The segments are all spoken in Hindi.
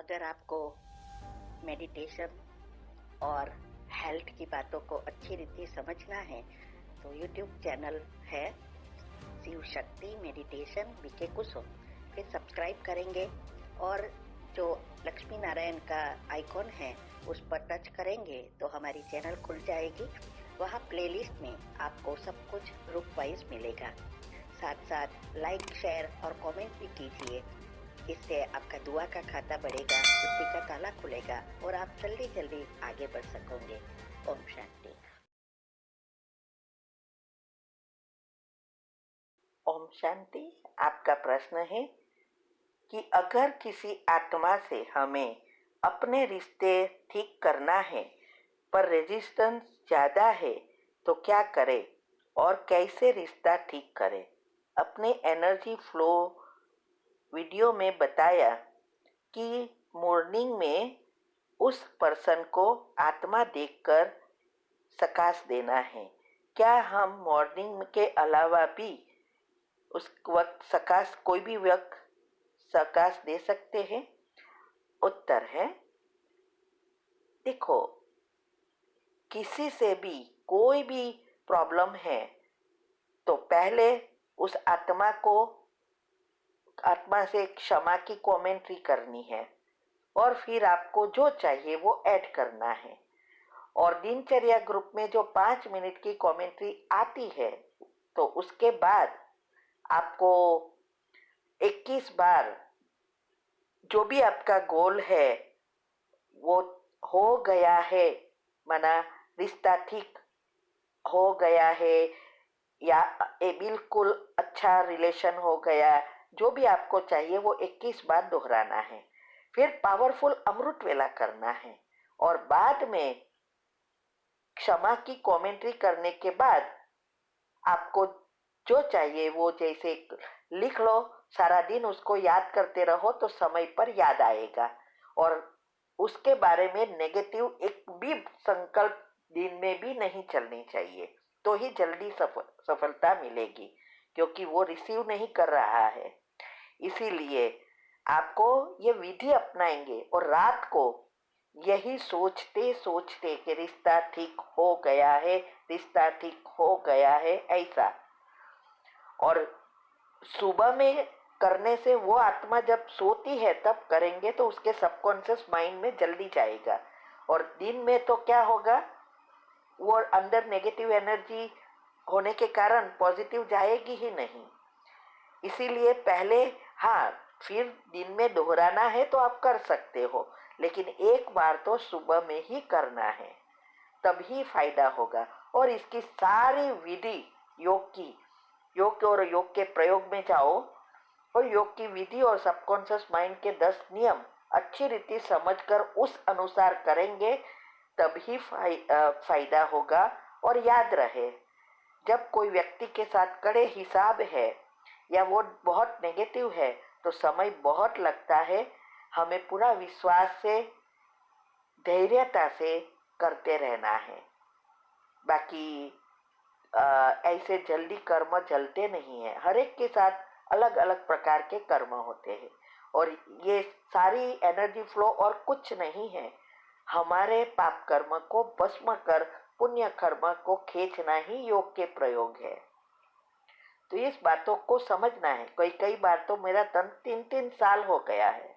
अगर आपको मेडिटेशन और हेल्थ की बातों को अच्छी रीति समझना है तो यूट्यूब चैनल है शिव शक्ति मेडिटेशन बीके कुसुम, फिर सब्सक्राइब करेंगे और जो लक्ष्मी नारायण का आइकॉन है उस पर टच करेंगे तो हमारी चैनल खुल जाएगी। वहाँ प्लेलिस्ट में आपको सब कुछ ग्रुप वाइज मिलेगा। साथ साथ लाइक, शेयर और कमेंट भी कीजिए। इससे आपका दुआ का खाता बढ़ेगा, बुद्धि का ताला खुलेगा और आप जल्दी जल्दी आगे बढ़ सकोगे। ओम शांति। ओम शांति। आपका प्रश्न है कि अगर किसी आत्मा से हमें अपने रिश्ते ठीक करना है पर रेजिस्टेंस ज़्यादा है तो क्या करें और कैसे रिश्ता ठीक करें। अपने एनर्जी फ्लो वीडियो में बताया कि मॉर्निंग में उस पर्सन को आत्मा देखकर सकाश देना है। क्या हम मॉर्निंग के अलावा भी उस वक्त सकाश कोई भी वक्त सकाश दे सकते हैं? उत्तर है, देखो, किसी से भी कोई भी प्रॉब्लम है तो पहले उस आत्मा से क्षमा की कमेंट्री करनी है और फिर आपको जो चाहिए वो ऐड करना है। और दिनचर्या ग्रुप में जो 5 मिनट की कमेंट्री आती है तो उसके बाद आपको 21 बार जो भी आपका गोल है वो हो गया है, माना रिश्ता ठीक हो गया है या बिल्कुल अच्छा रिलेशन हो गया, जो भी आपको चाहिए वो 21 बार दोहराना है। फिर पावरफुल अमृत वेला करना है और बाद में क्षमा की कमेंट्री करने के बाद आपको जो चाहिए वो जैसे लिख लो, सारा दिन उसको याद करते रहो तो समय पर याद आएगा। और उसके बारे में नेगेटिव एक भी संकल्प दिन में भी नहीं चलनी चाहिए, तो ही जल्दी सफलता मिलेगी, क्योंकि वो रिसीव नहीं कर रहा है। इसीलिए आपको ये विधि अपनाएंगे और रात को यही सोचते सोचते कि रिश्ता ठीक हो गया है, रिश्ता ठीक हो गया है, ऐसा। और सुबह में करने से वो आत्मा जब सोती है तब करेंगे तो उसके सबकॉन्शियस माइंड में जल्दी जाएगा। और दिन में तो क्या होगा, वो अंदर नेगेटिव एनर्जी होने के कारण पॉजिटिव जाएगी ही नहीं। इसीलिए पहले, हाँ, फिर दिन में दोहराना है तो आप कर सकते हो, लेकिन एक बार तो सुबह में ही करना है, तभी फायदा होगा। और इसकी सारी विधि योग और योग के प्रयोग में जाओ और योग की विधि और सबकॉन्शियस माइंड के 10 नियम अच्छी रीति समझकर उस अनुसार करेंगे, तभी फायदा होगा। और याद रहे, जब कोई व्यक्ति के साथ कड़े हिसाब है या वो बहुत नेगेटिव है तो समय बहुत लगता है। हमें पूरा विश्वास से, धैर्यता से करते रहना है। बाकी ऐसे जल्दी कर्म जलते नहीं है। हर एक के साथ अलग अलग प्रकार के कर्म होते हैं और ये सारी एनर्जी फ्लो और कुछ नहीं है। हमारे पाप कर्म को भस्म कर पुण्य कर्म को खींचना ही योग के प्रयोग है। तो इस बातों को समझना है। कई बार तो मेरा 3 साल हो गया है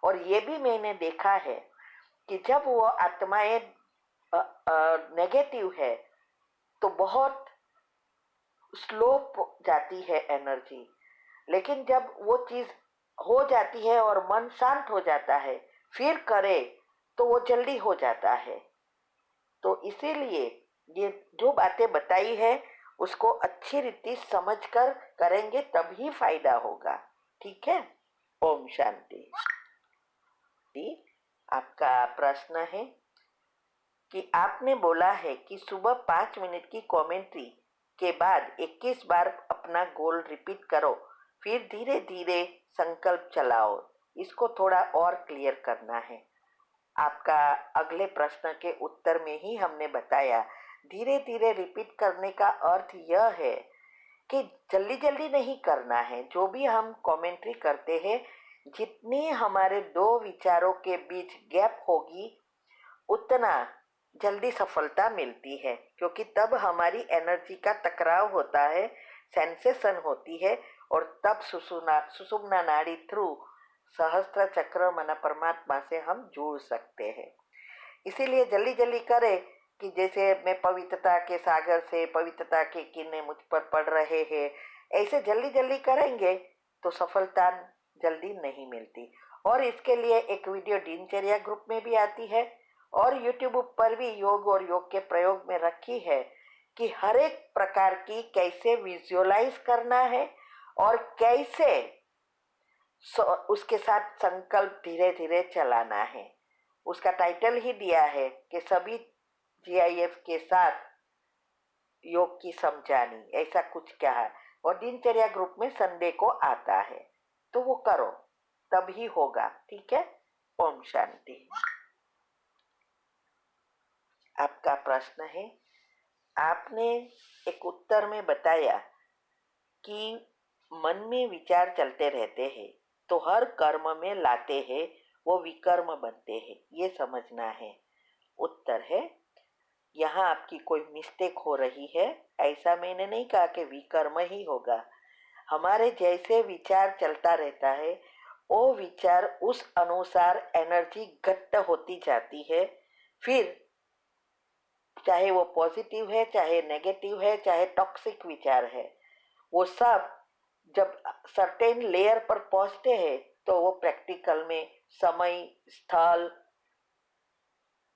और ये भी मैंने देखा है कि जब वो आत्माएं नेगेटिव है तो बहुत स्लो जाती है एनर्जी, लेकिन जब वो चीज हो जाती है और मन शांत हो जाता है फिर करे तो वो जल्दी हो जाता है। तो इसीलिए ये जो बातें बताई है उसको अच्छी रीति समझकर करेंगे तभी फायदा होगा। ठीक है। ओम शांति। आपका प्रश्न है कि आपने बोला है कि सुबह 5 मिनट की कमेंट्री के बाद 21 बार अपना गोल रिपीट करो, फिर धीरे धीरे संकल्प चलाओ। इसको थोड़ा और क्लियर करना है। आपका अगले प्रश्न के उत्तर में ही हमने बताया, धीरे धीरे रिपीट करने का अर्थ यह है कि जल्दी जल्दी नहीं करना है। जो भी हम कमेंट्री करते हैं जितनी हमारे दो विचारों के बीच गैप होगी उतना जल्दी सफलता मिलती है, क्योंकि तब हमारी एनर्जी का टकराव होता है, सेंसेशन होती है, और तब सुषुम्ना नाड़ी थ्रू सहस्त्र चक्र मन परमात्मा से हम जुड़ सकते हैं। इसीलिए जल्दी जल्दी करें कि जैसे मैं पवित्रता के सागर से पवित्रता के किरणें मुझ पर पड़ रहे हैं, ऐसे जल्दी जल्दी करेंगे तो सफलता जल्दी नहीं मिलती। और इसके लिए एक वीडियो दिनचर्या ग्रुप में भी आती है और यूट्यूब पर भी योग और योग के प्रयोग में रखी है कि हर एक प्रकार की कैसे विजुअलाइज करना है और कैसे उसके साथ संकल्प धीरे धीरे चलाना है। उसका टाइटल ही दिया है कि सभी जीआईएफ के साथ योग की समझानी, ऐसा कुछ क्या है। और दिनचर्या ग्रुप में संडे को आता है, तो वो करो, तभी होगा। ठीक है। ओम शांति। आपका प्रश्न है, आपने एक उत्तर में बताया कि मन में विचार चलते रहते हैं तो हर कर्म में लाते हैं वो विकर्म बनते हैं, ये समझना है। उत्तर है, यहाँ आपकी कोई मिस्टेक हो रही है। ऐसा मैंने नहीं कहा कि विकर्म ही होगा। हमारे जैसे विचार चलता रहता है वो विचार उस अनुसार एनर्जी घट्ट होती जाती है। फिर चाहे वो पॉजिटिव है, चाहे नेगेटिव है, चाहे टॉक्सिक विचार है, वो सब जब सर्टेन लेयर पर पहुंचते हैं तो वो प्रैक्टिकल में समय, स्थल,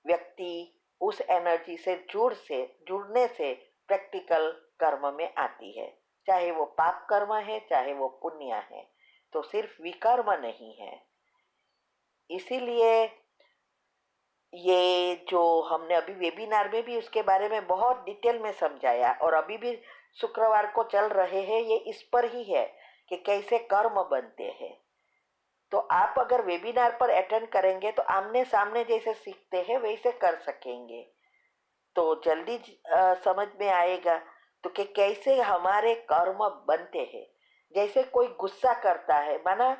व्यक्ति उस एनर्जी से जुड़ने से प्रैक्टिकल कर्म में आती है। चाहे वो पाप कर्म है, चाहे वो पुण्य है, तो सिर्फ विकर्म नहीं है। इसीलिए ये जो हमने अभी वेबिनार में भी उसके बारे में बहुत डिटेल में समझाया, और अभी भी शुक्रवार को चल रहे हैं, ये इस पर ही है कि कैसे कर्म बनते हैं। तो आप अगर वेबिनार पर अटेंड करेंगे तो आमने सामने जैसे सीखते हैं वैसे कर सकेंगे, तो जल्दी समझ में आएगा तो कि कैसे हमारे कर्म बनते हैं। जैसे कोई गुस्सा करता है, माना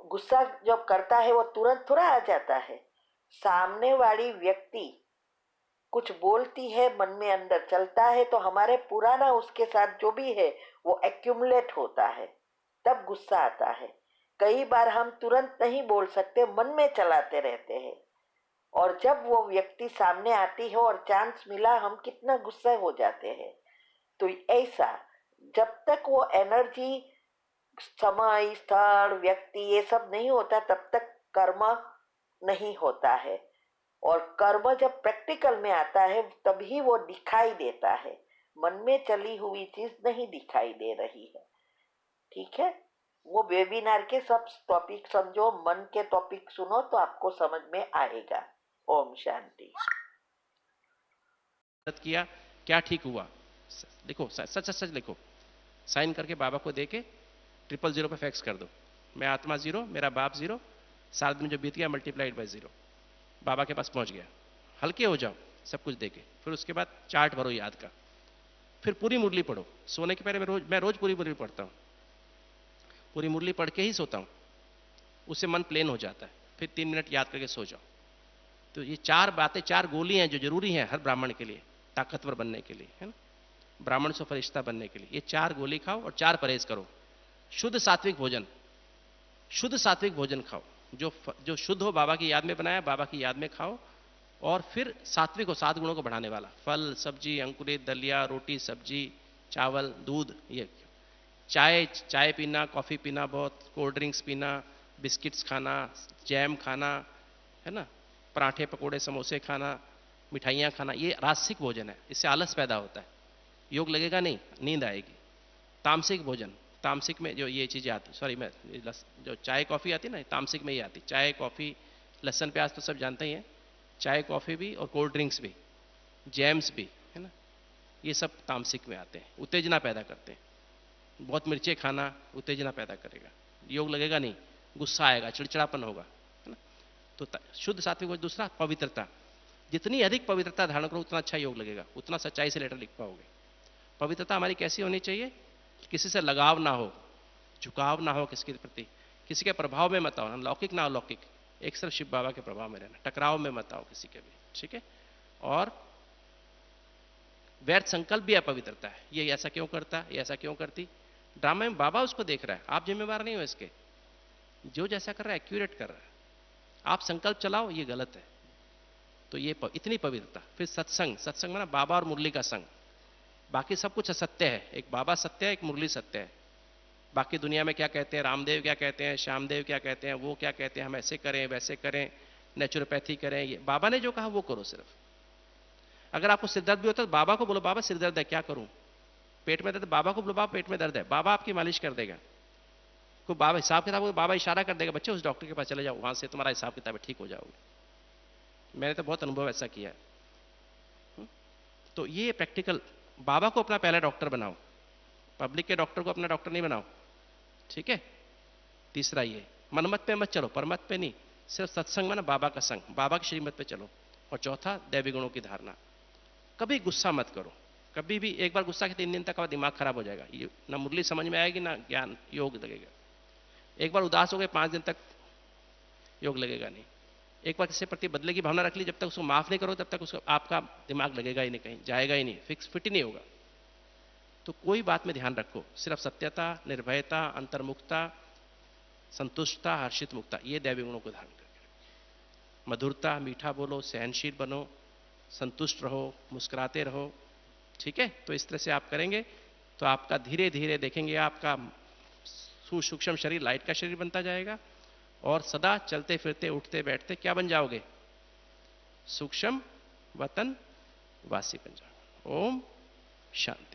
गुस्सा जब करता है वो तुरंत थोड़ा आ जाता है। सामने वाली व्यक्ति कुछ बोलती है, मन में अंदर चलता है, तो हमारे पुराना उसके साथ जो भी है वो एक्यूमुलेट होता है, तब गुस्सा आता है। कई बार हम तुरंत नहीं बोल सकते, मन में चलाते रहते हैं, और जब वो व्यक्ति सामने आती है और चांस मिला, हम कितना गुस्सा हो जाते हैं। तो ऐसा जब तक वो एनर्जी, समय, स्थल, व्यक्ति ये सब नहीं होता तब तक कर्म नहीं होता है। और कर्म जब प्रैक्टिकल में आता है तभी वो दिखाई देता है। मन में चली हुई चीज नहीं दिखाई दे रही है। ठीक है। वो वेबिनार के सब टॉपिक समझो, मन के टॉपिक सुनो तो आपको समझ में आएगा। ओम शांति। किया क्या ठीक हुआ, लिखो, सच सच लिखो, साइन करके बाबा को दे के 000 पे फैक्स कर दो। मैं आत्मा 0, मेरा बाप 0, 7 दिन जो बीत गया मल्टीप्लाइड बाय 0, बाबा के पास पहुंच गया। हल्के हो जाओ सब कुछ देके। फिर उसके बाद चार्ट भरो याद का, फिर पूरी मुरली पढ़ो। सोने के पहले मैं रोज पूरी मुरली पढ़ता हूँ। पूरी मुरली पढ़ के ही सोता हूँ, उससे मन प्लेन हो जाता है। फिर 3 मिनट याद करके सो जाओ। तो ये 4 बातें, 4 गोलियां हैं जो जरूरी हैं हर ब्राह्मण के लिए, ताकतवर बनने के लिए, है ना, ब्राह्मण से फरिश्ता बनने के लिए। ये 4 गोली खाओ और 4 परहेज करो। शुद्ध सात्विक भोजन, शुद्ध सात्विक भोजन खाओ, जो शुद्ध हो, बाबा की याद में बनाया, बाबा की याद में खाओ। और फिर सात्विक हो, 7 गुणों को बढ़ाने वाला, फल, सब्जी, अंकुरित, दलिया, रोटी, सब्जी, चावल, दूध। ये चाय पीना, कॉफी पीना, बहुत कोल्ड ड्रिंक्स पीना, बिस्किट्स खाना, जैम खाना, है ना, पराठे, पकोड़े, समोसे खाना, मिठाइयाँ खाना, ये राजसिक भोजन है। इससे आलस पैदा होता है, योग लगेगा नहीं, नींद आएगी। तामसिक भोजन, तामसिक में जो ये चीज़ें आती, सॉरी, मैं जो चाय कॉफ़ी आती है ना, तामसिक में ही आती। चाय कॉफ़ी, लहसुन प्याज तो सब जानते ही हैं, चाय कॉफ़ी भी और कोल्ड ड्रिंक्स भी, जैम्स भी, है ना, ये सब तामसिक में आते हैं, उत्तेजना पैदा करते हैं। बहुत मिर्चें खाना उत्तेजना पैदा करेगा, योग लगेगा नहीं, गुस्सा आएगा, चिड़चिड़ापन होगा, है ना। तो शुद्ध सात्विक। दूसरा, पवित्रता। जितनी अधिक पवित्रता धारण करो उतना अच्छा योग लगेगा, उतना सच्चाई से लेटर लिख पाओगे। पवित्रता हमारी कैसी होनी चाहिए? किसी से लगाव ना हो, झुकाव ना हो किसके प्रति, किसी के प्रभाव में मत आओ, ना लौकिक ना अलौकिक, एक सिर्फ शिव बाबा के प्रभाव में रहना, टकराव में मत आओ किसी के भी, ठीक है। और व्यर्थ संकल्प भी अपवित्रता है, ये ऐसा क्यों करता, ये ऐसा क्यों करती, ड्रामा में बाबा उसको देख रहा है, आप जिम्मेवार नहीं हो इसके, जो जैसा कर रहा है एक्यूरेट कर रहा है, आप संकल्प चलाओ ये गलत है। तो ये इतनी पवित्रता। फिर सत्संग, सत्संग माना बाबा और मुरली का संग, बाकी सब कुछ असत्य है, एक बाबा सत्य है, एक मुरली सत्य है, बाकी दुनिया में क्या कहते हैं, रामदेव क्या कहते हैं, श्यामदेव क्या कहते हैं, वो क्या कहते हैं, हम ऐसे करें वैसे करें, नेचुरोपैथी करें, ये बाबा ने जो कहा वो करो सिर्फ। अगर आपको सिरदर्द भी होता है तो बाबा को बोलो, बाबा सिरदर्द है क्या करूं, पेट में दर्द, बाबा को बोलो बाबा पेट में दर्द है, बाबा आपकी मालिश कर देगा, कोई बाबा हिसाब किताब, बाबा इशारा कर देगा, बच्चे उस डॉक्टर के पास चले जाओ, वहां से तुम्हारा हिसाब किताब ठीक हो जाओगे। मैंने तो बहुत अनुभव ऐसा किया है। तो ये प्रैक्टिकल, बाबा को अपना पहला डॉक्टर बनाओ, पब्लिक के डॉक्टर को अपना डॉक्टर नहीं बनाओ, ठीक है। तीसरा ये, मनमत पे मत चलो, परमत पे नहीं, सिर्फ सत्संग में ना बाबा का संग, बाबा की श्रीमत पे चलो। और चौथा, दैवी गुणों की धारणा, कभी गुस्सा मत करो, कभी भी। एक बार गुस्सा के 3 दिन तक का दिमाग खराब हो जाएगा, ये ना मुरली समझ में आएगी ना ज्ञान योग लगेगा। एक बार उदास हो गए 5 दिन तक योग लगेगा नहीं। एक बार किसी प्रति बदले की भावना रख ली, जब तक उसको माफ नहीं करो तब तक उसको आपका दिमाग लगेगा ही नहीं, कहीं जाएगा ही नहीं, फिट ही नहीं होगा। तो कोई बात में ध्यान रखो, सिर्फ सत्यता, निर्भयता, अंतर्मुखता, संतुष्टता, हर्षित मुक्ता, ये दैवी गुणों को धारण करके, मधुरता, मीठा बोलो, सहनशील बनो, संतुष्ट रहो, मुस्कुराते रहो, ठीक है। तो इस तरह से आप करेंगे तो आपका धीरे धीरे देखेंगे आपका सूक्ष्म शरीर लाइट का शरीर बनता जाएगा, और सदा चलते फिरते उठते बैठते क्या बन जाओगे, सूक्ष्म वतन वासी बन जाओगे। ओम शांति।